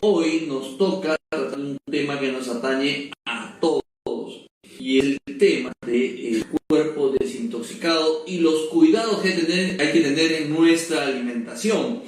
hoy nos toca tratar un tema que nos atañe a todos, y es el tema del cuerpo desintoxicado y los cuidados que hay que tener en nuestra alimentación,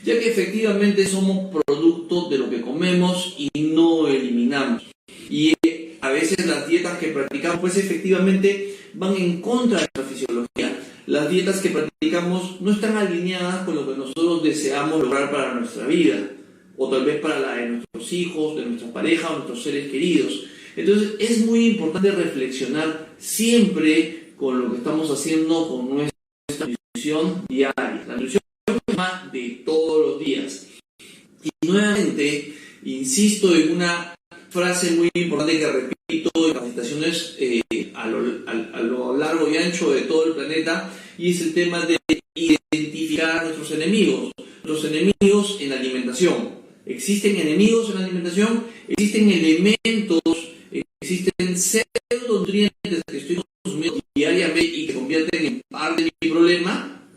ya que efectivamente somos producto de lo que comemos y no eliminamos. Y a veces las dietas que practicamos pues efectivamente van en contra de nuestra fisiología. Las dietas que practicamos no están alineadas con lo que nosotros deseamos lograr para nuestra vida, o tal vez para la de nuestros hijos, de nuestra pareja o nuestros seres queridos. Entonces es muy importante reflexionar siempre con lo que estamos haciendo con nuestra nutrición diaria. La nutrición es un tema de todos los días. Y nuevamente insisto en una frase muy importante que repito en capacitaciones a lo largo y ancho de todo el planeta, y es el tema de identificar a nuestros enemigos en la alimentación. Existen enemigos en la alimentación, existen elementos, existen pseudonutrientes que estoy consumiendo diariamente y que se convierten en parte de mi problema.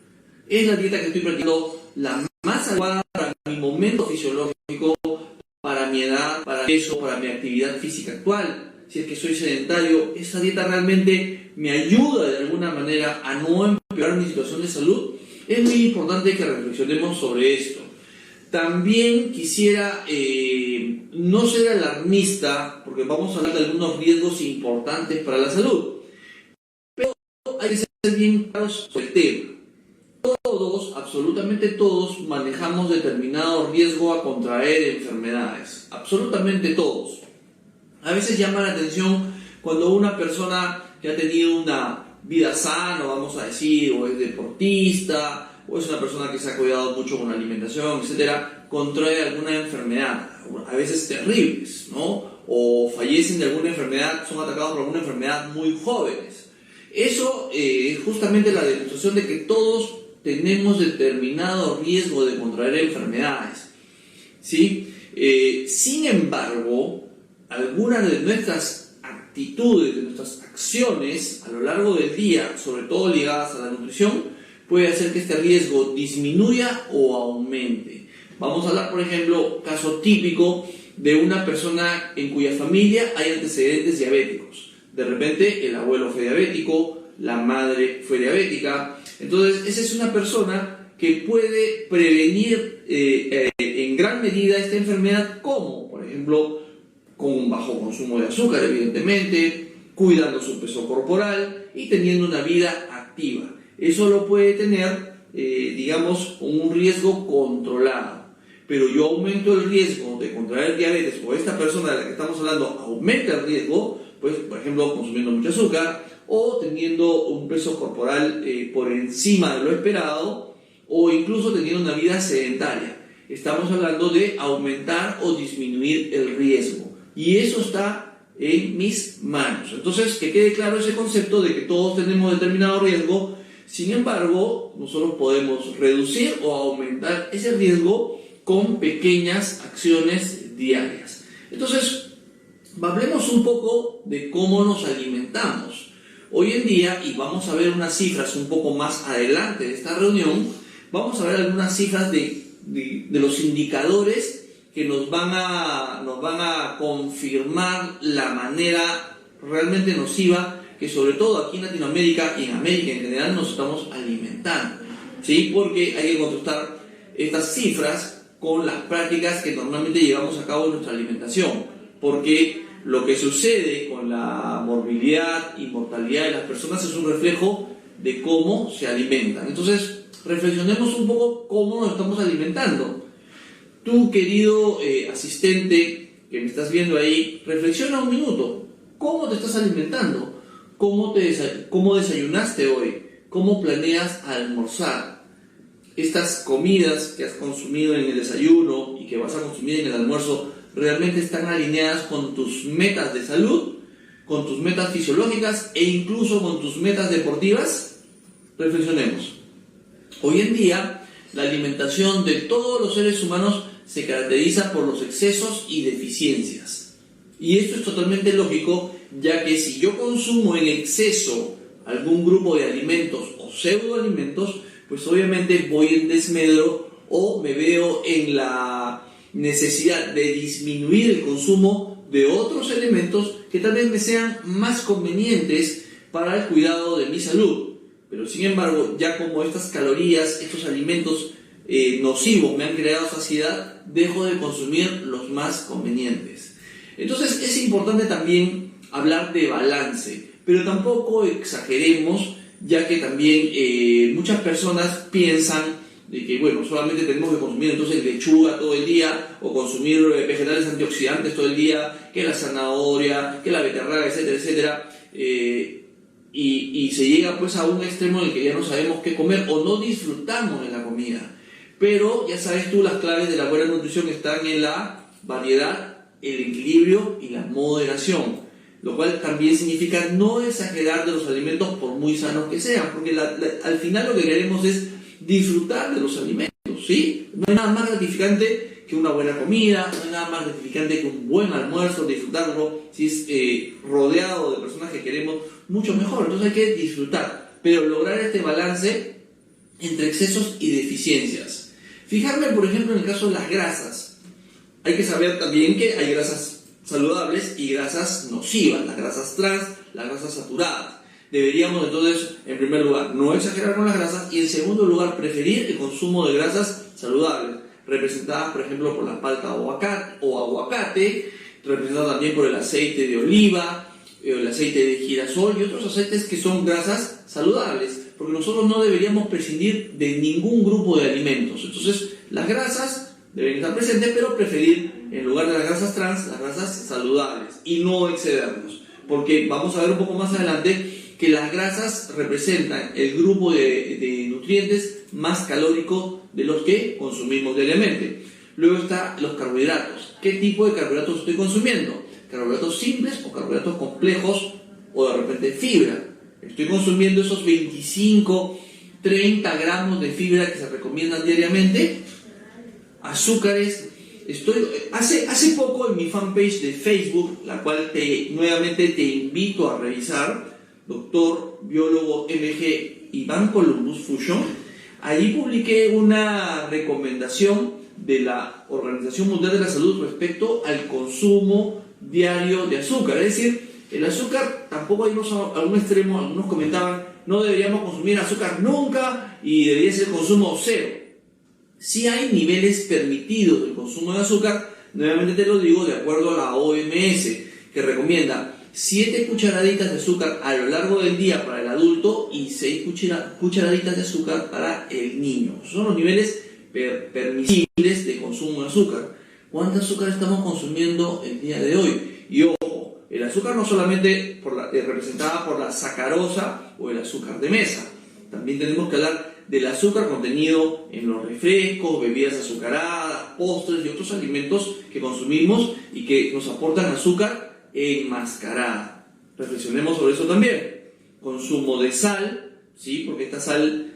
Es la dieta que estoy practicando la más adecuada para mi momento fisiológico, para mi edad, para eso, para mi actividad física actual. Si es que soy sedentario, esa dieta realmente me ayuda de alguna manera a no empeorar mi situación de salud. Es muy importante que reflexionemos sobre esto. También quisiera no ser alarmista, porque vamos a hablar de algunos riesgos importantes para la salud, pero hay que ser bien claros sobre el tema. Todos, absolutamente todos, manejamos determinado riesgo a contraer enfermedades. Absolutamente todos. A veces llama la atención cuando una persona que ha tenido una vida sana, vamos a decir, o es deportista, o es una persona que se ha cuidado mucho con la alimentación, etcétera, contrae alguna enfermedad, a veces terribles, ¿no? O fallecen de alguna enfermedad, son atacados por alguna enfermedad muy jóvenes. Eso es justamente la demostración de que todos tenemos determinado riesgo de contraer enfermedades, ¿sí? Sin embargo, algunas de nuestras actitudes, de nuestras acciones a lo largo del día, sobre todo ligadas a la nutrición, puede hacer que este riesgo disminuya o aumente. Vamos a hablar, por ejemplo, caso típico de una persona en cuya familia hay antecedentes diabéticos. De repente el abuelo fue diabético, la madre fue diabética. Entonces esa es una persona que puede prevenir en gran medida esta enfermedad, como por ejemplo con un bajo consumo de azúcar, evidentemente, cuidando su peso corporal y teniendo una vida activa. Eso lo puede tener, digamos, con un riesgo controlado. Pero yo aumento el riesgo de contraer diabetes, o esta persona de la que estamos hablando aumenta el riesgo, pues, por ejemplo, consumiendo mucho azúcar, o teniendo un peso corporal por encima de lo esperado, o incluso teniendo una vida sedentaria. Estamos hablando de aumentar o disminuir el riesgo. Y eso está en mis manos. Entonces, que quede claro ese concepto de que todos tenemos determinado riesgo. Sin embargo, nosotros podemos reducir o aumentar ese riesgo con pequeñas acciones diarias. Entonces, hablemos un poco de cómo nos alimentamos. Hoy en día, y vamos a ver unas cifras un poco más adelante de esta reunión, vamos a ver algunas cifras de los indicadores que nos van a confirmar la manera realmente nociva que sobre todo aquí en Latinoamérica y en América en general nos estamos alimentando, ¿sí? Porque hay que contrastar estas cifras con las prácticas que normalmente llevamos a cabo en nuestra alimentación, porque lo que sucede con la morbilidad y mortalidad de las personas es un reflejo de cómo se alimentan. Entonces, reflexionemos un poco cómo nos estamos alimentando. Tú, querido asistente que me estás viendo ahí, reflexiona un minuto. ¿Cómo te estás alimentando? ¿Cómo desayunaste hoy? ¿Cómo planeas almorzar? Estas comidas que has consumido en el desayuno y que vas a consumir en el almuerzo, ¿realmente están alineadas con tus metas de salud, con tus metas fisiológicas e incluso con tus metas deportivas? Reflexionemos. Hoy en día, la alimentación de todos los seres humanos se caracteriza por los excesos y deficiencias. Y esto es totalmente lógico, ya que si yo consumo en exceso algún grupo de alimentos o pseudoalimentos, pues obviamente voy en desmedro o me veo en la necesidad de disminuir el consumo de otros elementos que tal vez me sean más convenientes para el cuidado de mi salud. Pero sin embargo, ya como estas calorías, estos alimentos nocivos me han creado saciedad, dejo de consumir los más convenientes. Entonces es importante también hablar de balance, pero tampoco exageremos, ya que también muchas personas piensan de que, bueno, solamente tenemos que consumir entonces lechuga todo el día, o consumir vegetales antioxidantes todo el día, que la zanahoria, que la beterraga, etcétera, etcétera, y se llega pues a un extremo en el que ya no sabemos qué comer o no disfrutamos de la comida. Pero ya sabes tú, las claves de la buena nutrición están en la variedad, el equilibrio y la moderación, lo cual también significa no exagerar de los alimentos por muy sanos que sean, porque al final lo que queremos es disfrutar de los alimentos, ¿sí? No hay nada más gratificante que una buena comida, no hay nada más gratificante que un buen almuerzo, disfrutarlo, si es rodeado de personas que queremos, mucho mejor. Entonces hay que disfrutar, pero lograr este balance entre excesos y deficiencias. Fijarme, por ejemplo, en el caso de las grasas. Hay que saber también que hay grasas saludables y grasas nocivas, las grasas trans, las grasas saturadas. Deberíamos entonces, en primer lugar, no exagerar con las grasas, y en segundo lugar, preferir el consumo de grasas saludables, representadas, por ejemplo, por la palta o aguacate, representadas también por el aceite de oliva, el aceite de girasol y otros aceites que son grasas saludables, porque nosotros no deberíamos prescindir de ningún grupo de alimentos. Entonces, las grasas deben estar presentes, pero preferir, en lugar de las grasas trans, las grasas saludables, y no excedernos, porque vamos a ver un poco más adelante que las grasas representan el grupo de nutrientes más calórico de los que consumimos diariamente. Luego están los carbohidratos. ¿Qué tipo de carbohidratos estoy consumiendo? ¿Carbohidratos simples o carbohidratos complejos, o de repente fibra? Estoy consumiendo esos 25, 30 gramos de fibra que se recomiendan diariamente. Azúcares. Hace poco en mi fanpage de Facebook, la cual nuevamente te invito a revisar, Doctor Biólogo MG Iván Columbus Fusion, allí publiqué una recomendación de la Organización Mundial de la Salud respecto al consumo diario de azúcar. Es decir, el azúcar tampoco hay a un extremo, algunos comentaban, no deberíamos consumir azúcar nunca y debería ser consumo cero. Sí hay niveles permitidos del consumo de azúcar, nuevamente te lo digo, de acuerdo a la OMS, que recomienda 7 cucharaditas de azúcar a lo largo del día para el adulto y 6 cucharaditas de azúcar para el niño. Esos son los niveles permisibles de consumo de azúcar. ¿Cuánto azúcar estamos consumiendo el día de hoy? Y ojo, el azúcar no solamente representada por la sacarosa o el azúcar de mesa. También tenemos que hablar del azúcar contenido en los refrescos, bebidas azucaradas, postres y otros alimentos que consumimos y que nos aportan azúcar enmascarada. Reflexionemos sobre eso también. Consumo de sal, ¿sí? Porque esta sal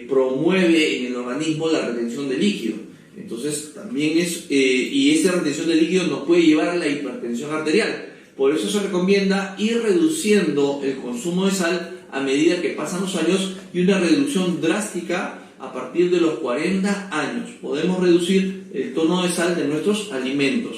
promueve en el organismo la retención de líquido. Entonces también y esta retención de líquido nos puede llevar a la hipertensión arterial. Por eso se recomienda ir reduciendo el consumo de sal a medida que pasan los años, y una reducción drástica a partir de los 40 años. Podemos reducir el tono de sal de nuestros alimentos.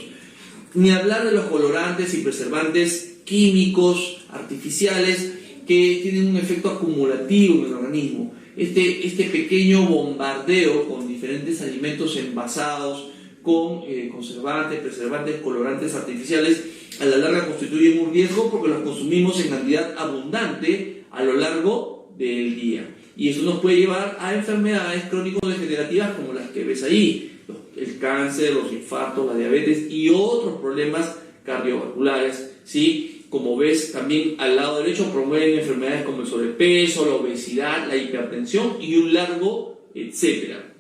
Ni hablar de los colorantes y preservantes químicos, artificiales, que tienen un efecto acumulativo en el organismo. Este pequeño bombardeo con diferentes alimentos envasados, con conservantes, preservantes, colorantes artificiales, a la larga constituyen un riesgo porque los consumimos en cantidad abundante a lo largo del día. Y eso nos puede llevar a enfermedades crónico-degenerativas como las que ves ahí, el cáncer, los infartos, la diabetes y otros problemas cardiovasculares, ¿sí? Como ves, también al lado derecho promueven enfermedades como el sobrepeso, la obesidad, la hipertensión y un largo etcétera.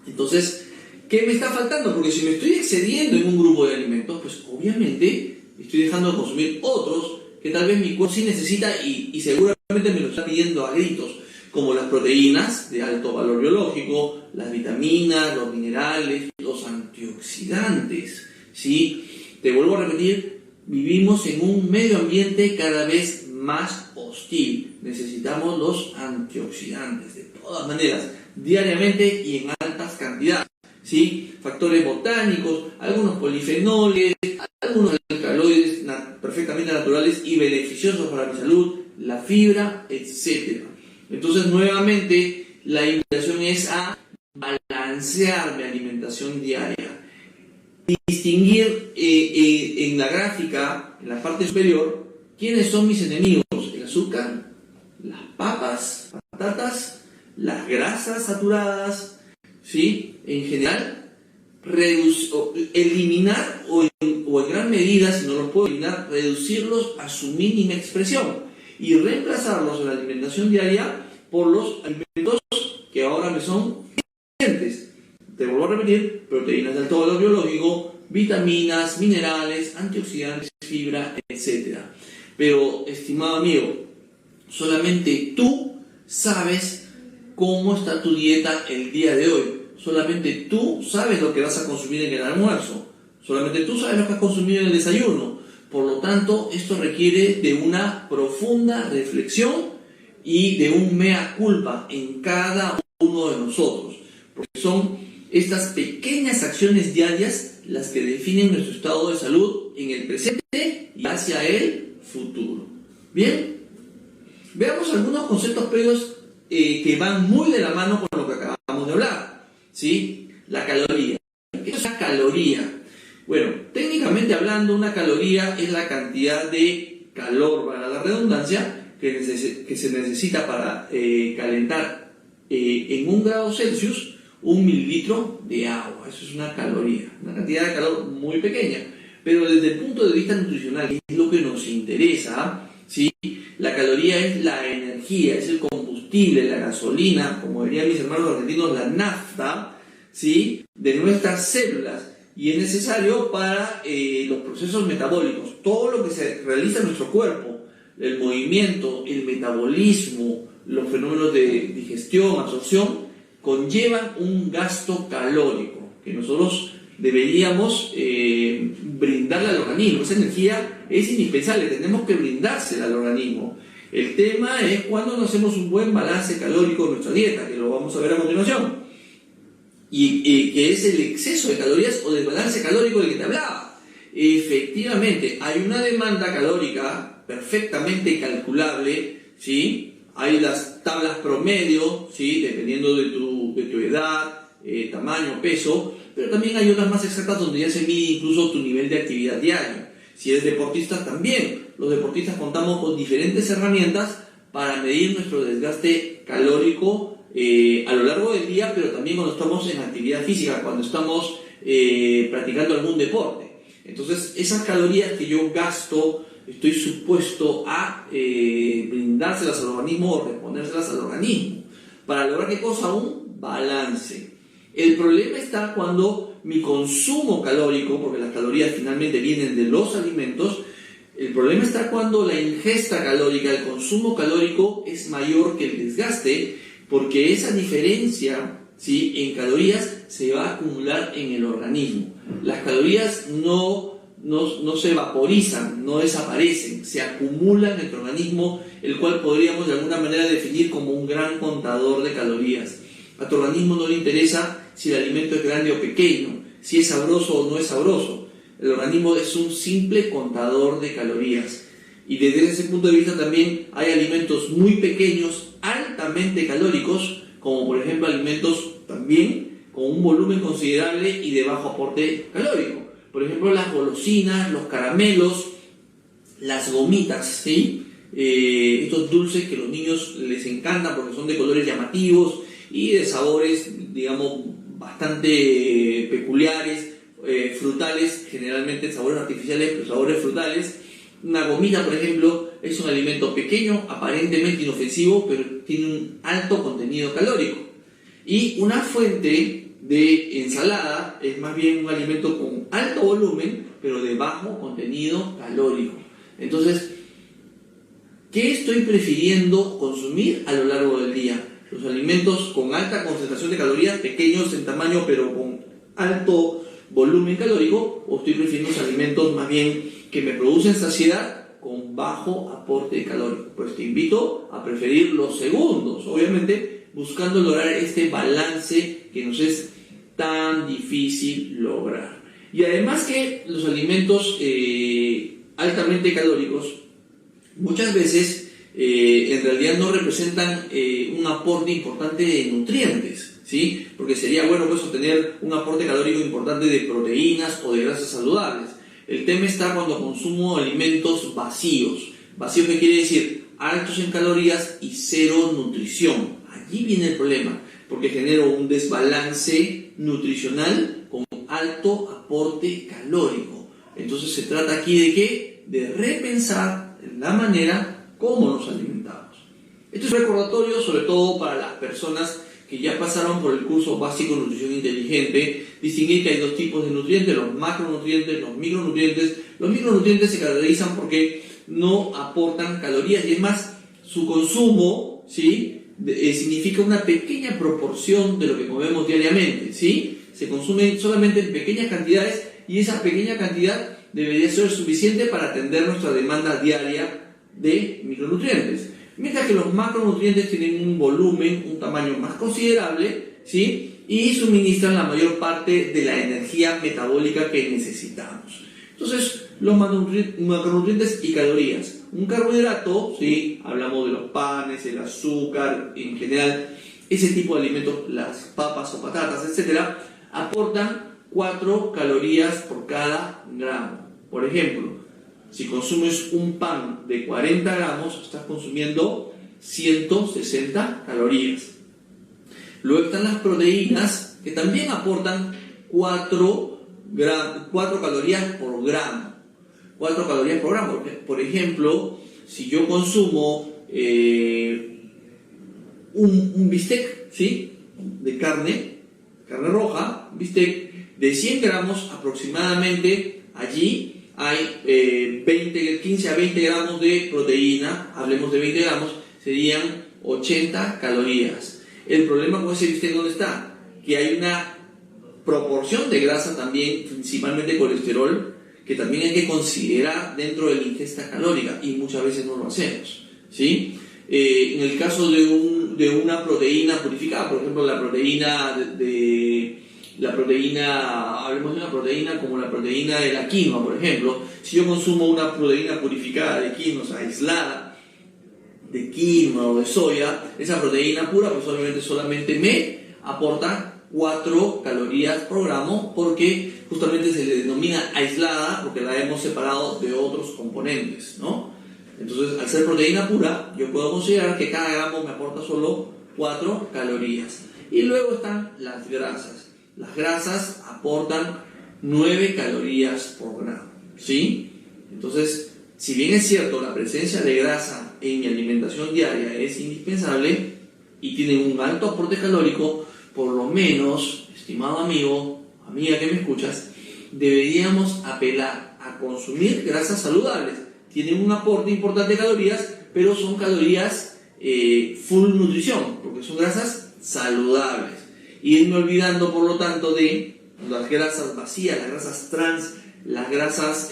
Entonces, ¿qué me está faltando? Porque si me estoy excediendo en un grupo de alimentos, pues obviamente estoy dejando de consumir otros que tal vez mi cuerpo sí necesita y seguramente me lo está pidiendo a gritos, como las proteínas de alto valor biológico, las vitaminas, los minerales, los antioxidantes, ¿sí? Te vuelvo a repetir, vivimos en un medio ambiente cada vez más hostil. Necesitamos los antioxidantes de todas maneras, diariamente y en altas cantidades. ¿sí? Factores botánicos, algunos polifenoles, algunos alcaloides perfectamente naturales y beneficiosos para mi salud, la fibra, etc. Entonces, nuevamente, la invitación es a balancear mi alimentación diaria. Distinguir en la gráfica, en la parte superior, quiénes son mis enemigos: el azúcar, las papas, patatas, las grasas saturadas, ¿sí? En general, eliminar o en gran medida, si no los puedo eliminar, reducirlos a su mínima expresión y reemplazarlos en la alimentación diaria por los alimentos que ahora me son suficientes. Te vuelvo a repetir: proteínas de alto valor biológico, vitaminas, minerales, antioxidantes, fibra, etc. Pero, estimado amigo, solamente tú sabes cómo está tu dieta el día de hoy. Solamente tú sabes lo que vas a consumir en el almuerzo. Solamente tú sabes lo que has consumido en el desayuno. Por lo tanto, esto requiere de una profunda reflexión y de un mea culpa en cada uno de nosotros. Porque son estas pequeñas acciones diarias las que definen nuestro estado de salud en el presente y hacia el futuro. Bien, veamos algunos conceptos previos que van muy de la mano con lo que acabamos de hablar, ¿sí? La caloría. ¿Qué es una caloría? Bueno, técnicamente hablando, una caloría es la cantidad de calor, para la redundancia, que se necesita para calentar en 1 grado Celsius 1 mililitro de agua. Eso es una caloría, una cantidad de calor muy pequeña. Pero desde el punto de vista nutricional, que es lo que nos interesa, ¿sí? La caloría es la energía, es el combustible, la gasolina, como dirían mis hermanos argentinos, la nafta, ¿sí? De nuestras células, y es necesario para los procesos metabólicos. Todo lo que se realiza en nuestro cuerpo, el movimiento, el metabolismo, los fenómenos de digestión, absorción, conllevan un gasto calórico que nosotros deberíamos brindarle al organismo. Esa energía es indispensable, tenemos que brindársela al organismo. El tema es cuando no hacemos un buen balance calórico en nuestra dieta, que lo vamos a ver a continuación, y que es el exceso de calorías o del balance calórico del que te hablaba. Efectivamente, hay una demanda calórica perfectamente calculable, ¿sí? Hay las tablas promedio, ¿sí? Dependiendo de tu edad, tamaño, peso, pero también hay otras más exactas donde ya se mide incluso tu nivel de actividad diaria. Si eres deportista, también. Los deportistas contamos con diferentes herramientas para medir nuestro desgaste calórico a lo largo del día, pero también cuando estamos en actividad física, cuando estamos practicando algún deporte. Entonces, esas calorías que yo gasto, estoy supuesto a brindárselas al organismo o respondérselas al organismo. ¿Para lograr qué cosa? Un balance. El problema está cuando mi consumo calórico, porque las calorías finalmente vienen de los alimentos, el problema está cuando la ingesta calórica, el consumo calórico es mayor que el desgaste, porque esa diferencia, ¿sí?, en calorías se va a acumular en el organismo. Las calorías no se vaporizan, no desaparecen, se acumulan en nuestro organismo, el cual podríamos de alguna manera definir como un gran contador de calorías. A tu organismo no le interesa si el alimento es grande o pequeño, si es sabroso o no es sabroso. El organismo es un simple contador de calorías. Y desde ese punto de vista también hay alimentos muy pequeños, altamente calóricos, como por ejemplo alimentos también con un volumen considerable y de bajo aporte calórico. Por ejemplo, las golosinas, los caramelos, las gomitas, ¿sí? Estos dulces que a los niños les encantan porque son de colores llamativos y de sabores, digamos, bastante peculiares, frutales, generalmente sabores artificiales, pero sabores frutales. Una gomita, por ejemplo, es un alimento pequeño, aparentemente inofensivo, pero tiene un alto contenido calórico. Y una fuente de ensalada es más bien un alimento con alto volumen, pero de bajo contenido calórico. Entonces, ¿qué estoy prefiriendo consumir a lo largo del día? Los alimentos con alta concentración de calorías, pequeños en tamaño, pero con alto volumen calórico, o estoy prefiriendo los alimentos más bien que me producen saciedad con bajo aporte calórico. Pues te invito a preferir los segundos, obviamente buscando lograr este balance que nos es tan difícil lograr. Y además que los alimentos altamente calóricos muchas veces en realidad no representan un aporte importante de nutrientes, ¿sí? Porque sería bueno pues obtener un aporte calórico importante de proteínas o de grasas saludables. El tema está cuando consumo alimentos vacíos. ¿Vacío qué quiere decir? Altos en calorías y cero nutrición. Allí viene el problema, porque genero un desbalance nutricional con alto aporte calórico. Entonces se trata aquí de ¿qué? De repensar la manera como nos alimentamos. Esto es recordatorio sobre todo para las personas que ya pasaron por el curso básico de nutrición inteligente, distinguir que hay dos tipos de nutrientes, los macronutrientes, los micronutrientes. Los micronutrientes se caracterizan porque no aportan calorías y es más, su consumo, ¿sí? Significa una pequeña proporción de lo que comemos diariamente, ¿sí? Se consume solamente en pequeñas cantidades y esa pequeña cantidad debería ser suficiente para atender nuestra demanda diaria de micronutrientes. Mientras que los macronutrientes tienen un volumen, un tamaño más considerable, ¿sí? Y suministran la mayor parte de la energía metabólica que necesitamos. Entonces, los macronutrientes y calorías. Un carbohidrato, ¿sí? Hablamos de los panes, el azúcar, en general, ese tipo de alimentos, las papas o patatas, etcétera, aportan 4 calorías por cada gramo. Por ejemplo, si consumes un pan de 40 gramos, estás consumiendo 160 calorías. Luego están las proteínas, que también aportan 4 calorías por gramo. 4 calorías por gramo. Por ejemplo, si yo consumo un bistec, ¿sí? De carne roja, bistec de 100 gramos aproximadamente, allí hay 15 a 20 gramos de proteína. Hablemos de 20 gramos, serían 80 calorías. El problema con ese bistec, ¿dónde está? Que hay una proporción de grasa también, principalmente colesterol, que también hay que considerar dentro de la ingesta calórica y muchas veces no lo hacemos, ¿sí? En el caso de una proteína purificada, por ejemplo hablemos de una proteína como la proteína de la quinoa, por ejemplo. Si yo consumo una proteína purificada de quinoa, o sea, aislada de quinoa o de soya, esa proteína pura pues obviamente solamente me aporta 4 calorías por gramo, porque justamente se le denomina aislada porque la hemos separado de otros componentes, ¿no? Entonces, al ser proteína pura, yo puedo considerar que cada gramo me aporta solo 4 calorías. Y luego están las grasas. Las grasas aportan 9 calorías por gramo, ¿sí? Entonces, si bien es cierto, la presencia de grasa en mi alimentación diaria es indispensable y tiene un alto aporte calórico, por lo menos, estimado amigo, amiga que me escuchas, deberíamos apelar a consumir grasas saludables. Tienen un aporte importante de calorías, pero son calorías full nutrición, porque son grasas saludables. Y irme olvidando, por lo tanto, de las grasas vacías, las grasas trans, las grasas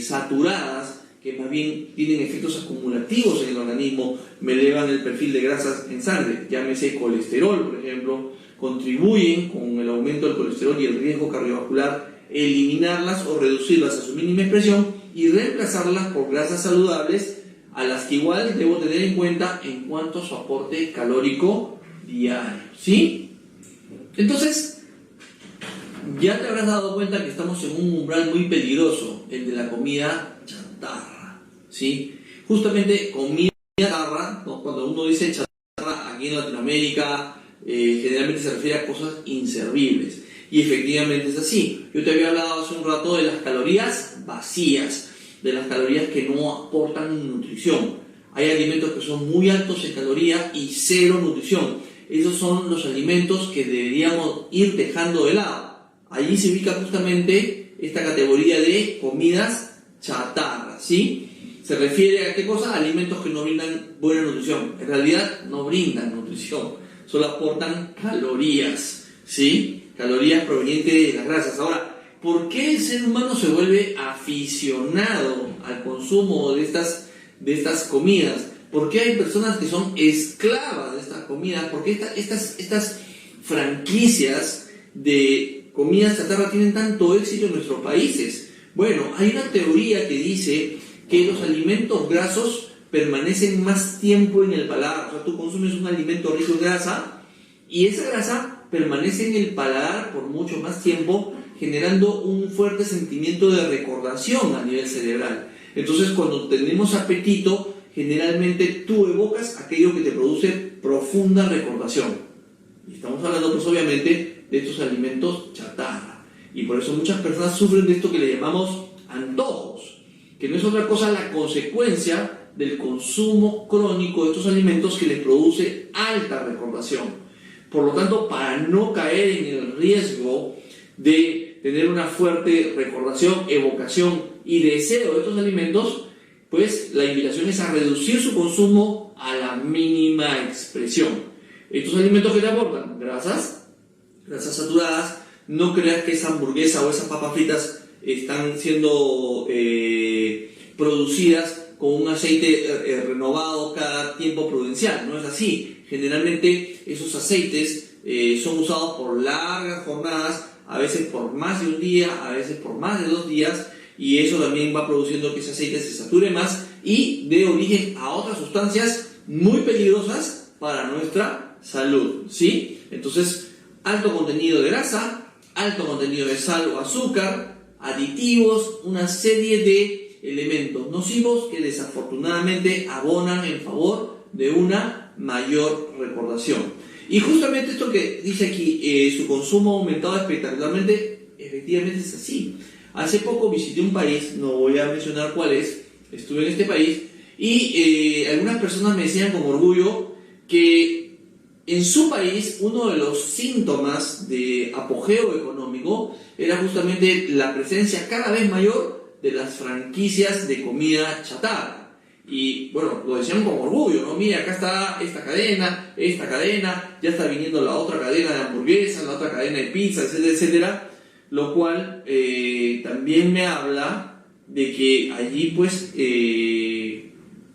saturadas, que más bien tienen efectos acumulativos en el organismo, me elevan el perfil de grasas en sangre, llámese colesterol, por ejemplo, contribuyen con el aumento del colesterol y el riesgo cardiovascular. Eliminarlas o reducirlas a su mínima expresión y reemplazarlas por grasas saludables, a las que igual debo tener en cuenta en cuanto a su aporte calórico diario, ¿sí? Entonces, ya te habrás dado cuenta que estamos en un umbral muy peligroso, el de la comida chatarra, ¿sí? Justamente comida chatarra, ¿no? Cuando uno dice chatarra aquí en Latinoamérica, generalmente se refiere a cosas inservibles. Y efectivamente es así. Yo te había hablado hace un rato de las calorías vacías, de las calorías que no aportan nutrición. Hay alimentos que son muy altos en calorías y cero nutrición. Esos son los alimentos que deberíamos ir dejando de lado. Allí se ubica justamente esta categoría de comidas chatarras, ¿sí? Se refiere a qué cosa? Alimentos que no brindan buena nutrición. En realidad no brindan nutrición, solo aportan calorías, ¿sí? Calorías provenientes de las grasas. Ahora, ¿por qué el ser humano se vuelve aficionado al consumo de estas comidas? ¿Por qué hay personas que son esclavas de estas comidas? ¿Por qué estas franquicias de comida chatarra tienen tanto éxito en nuestros países? Bueno, hay una teoría que dice que los alimentos grasos permanecen más tiempo en el paladar. O sea, tú consumes un alimento rico en grasa y esa grasa permanece en el paladar por mucho más tiempo, generando un fuerte sentimiento de recordación a nivel cerebral. Entonces, cuando tenemos apetito, generalmente tú evocas aquello que te produce profunda recordación. Y estamos hablando, pues obviamente, de estos alimentos chatarra. Y por eso muchas personas sufren de esto que le llamamos antojos, que no es otra cosa la consecuencia del consumo crónico de estos alimentos que les produce alta recordación. Por lo tanto, para no caer en el riesgo de tener una fuerte recordación, evocación y deseo de estos alimentos, pues la invitación es a reducir su consumo a la mínima expresión. Estos alimentos que te aportan grasas saturadas, no creas que esa hamburguesa o esas papas fritas están siendo producidas con un aceite renovado cada tiempo prudencial. No es así. Generalmente esos aceites son usados por largas jornadas, a veces por más de un día, a veces por más de 2 días, y eso también va produciendo que ese aceite se sature más y dé origen a otras sustancias muy peligrosas para nuestra salud, ¿sí? Entonces, alto contenido de grasa, alto contenido de sal o azúcar, aditivos, una serie de elementos nocivos que desafortunadamente abonan en favor de una mayor recordación. Y justamente esto que dice aquí, su consumo ha aumentado espectacularmente, efectivamente es así. Hace poco visité un país, no voy a mencionar cuál es, estuve en este país y algunas personas me decían con orgullo que en su país uno de los síntomas de apogeo económico era justamente la presencia cada vez mayor de las franquicias de comida chatarra. Y bueno, lo decían con orgullo, ¿no? Mira, acá está esta cadena, ya está viniendo la otra cadena de hamburguesas, la otra cadena de pizza, etcétera, etcétera. Lo cual también me habla de que allí pues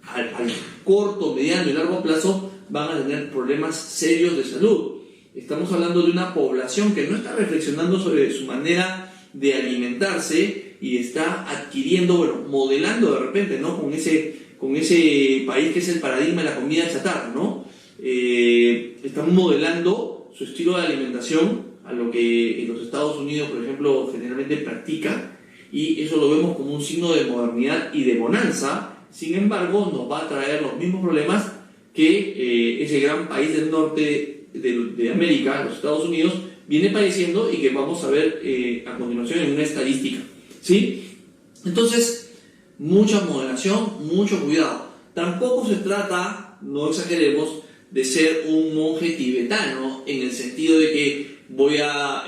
al corto, mediano y largo plazo van a tener problemas serios de salud. Estamos hablando de una población que no está reflexionando sobre su manera de alimentarse y está adquiriendo, bueno, modelando de repente, ¿no? Con ese país que es el paradigma de la comida chatarra, ¿no? Están modelando su estilo de alimentación a lo que en los Estados Unidos, por ejemplo, generalmente practica, y eso lo vemos como un signo de modernidad y de bonanza. Sin embargo, nos va a traer los mismos problemas que ese gran país del norte de América, los Estados Unidos, viene padeciendo y que vamos a ver a continuación en una estadística, ¿sí? Entonces, mucha moderación, mucho cuidado. Tampoco se trata, no exageremos, de ser un monje tibetano en el sentido de que voy a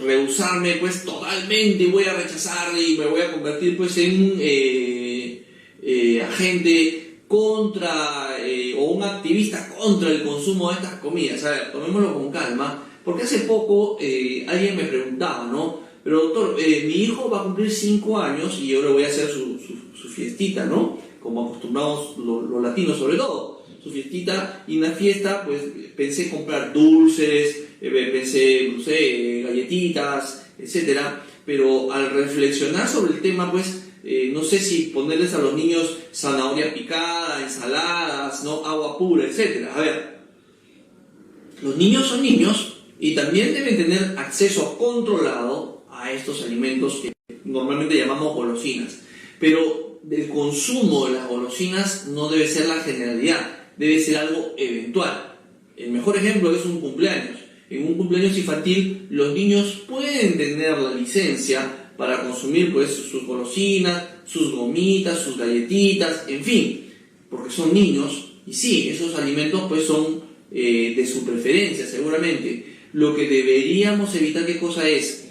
rehusarme pues totalmente, voy a rechazar y me voy a convertir pues en agente contra o un activista contra el consumo de estas comidas. A ver, tomémoslo con calma, porque hace poco alguien me preguntaba, ¿no? Pero doctor, mi hijo va a cumplir 5 años y yo le voy a hacer su fiestita, ¿no? Como acostumbramos los latinos sobre todo, su fiestita, y en la fiesta pues pensé comprar dulces, pensé, no sé, galletitas, etcétera, pero al reflexionar sobre el tema pues no sé si ponerles a los niños zanahoria picada, ensaladas, ¿no? Agua pura, etcétera. A ver, los niños son niños y también deben tener acceso controlado a estos alimentos que normalmente llamamos golosinas, pero el consumo de las golosinas no debe ser la generalidad, debe ser algo eventual. El mejor ejemplo es un cumpleaños. En un cumpleaños infantil los niños pueden tener la licencia para consumir pues sus golosinas, sus gomitas, sus galletitas, en fin, porque son niños y sí, esos alimentos pues son de su preferencia seguramente. Lo que deberíamos evitar, ¿qué cosa es?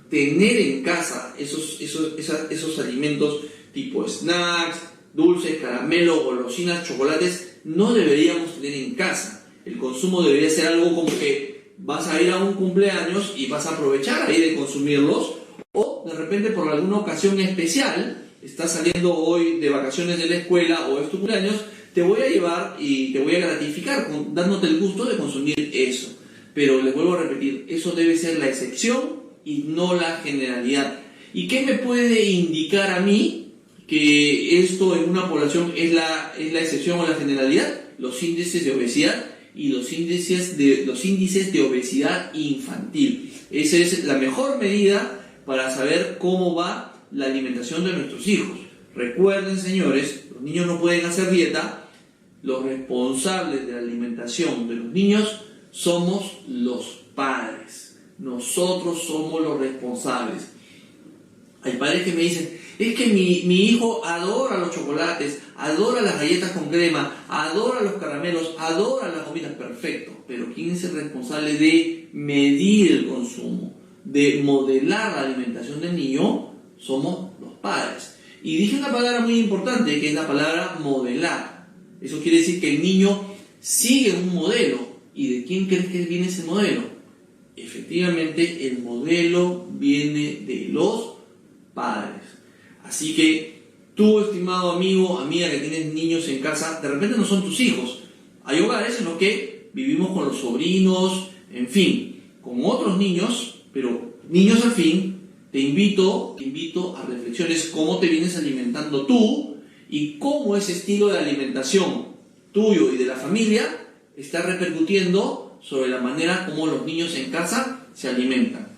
Tener en casa esos alimentos tipo snacks, dulces, caramelos, golosinas, chocolates, no deberíamos tener en casa. El consumo debería ser algo como que vas a ir a un cumpleaños y vas a aprovechar ahí de consumirlos, o de repente por alguna ocasión especial, estás saliendo hoy de vacaciones de la escuela o es tu cumpleaños, te voy a llevar y te voy a gratificar dándote el gusto de consumir eso. Pero les vuelvo a repetir, eso debe ser la excepción y no la generalidad. ¿Y qué me puede indicar a mí que esto en una población es la excepción o la generalidad? Los índices de obesidad y los índices de obesidad infantil. Esa es la mejor medida para saber cómo va la alimentación de nuestros hijos. Recuerden, señores, los niños no pueden hacer dieta. Los responsables de la alimentación de los niños somos los padres. Nosotros somos los responsables. Hay padres que me dicen, es que mi hijo adora los chocolates, adora las galletas con crema, adora los caramelos, adora las gomitas. Perfecto, pero ¿quién es el responsable de medir el consumo, de modelar la alimentación del niño? Somos los padres. Y dije una palabra muy importante, que es la palabra modelar. Eso quiere decir que el niño sigue un modelo. ¿Y de quién crees que viene ese modelo? Efectivamente, el modelo viene de los padres. Así que tú, estimado amigo, amiga que tienes niños en casa, de repente no son tus hijos. Hay hogares en los que vivimos con los sobrinos, en fin, con otros niños, pero niños al fin. Te invito a reflexiones cómo te vienes alimentando tú y cómo ese estilo de alimentación tuyo y de la familia está repercutiendo sobre la manera como los niños en casa se alimentan.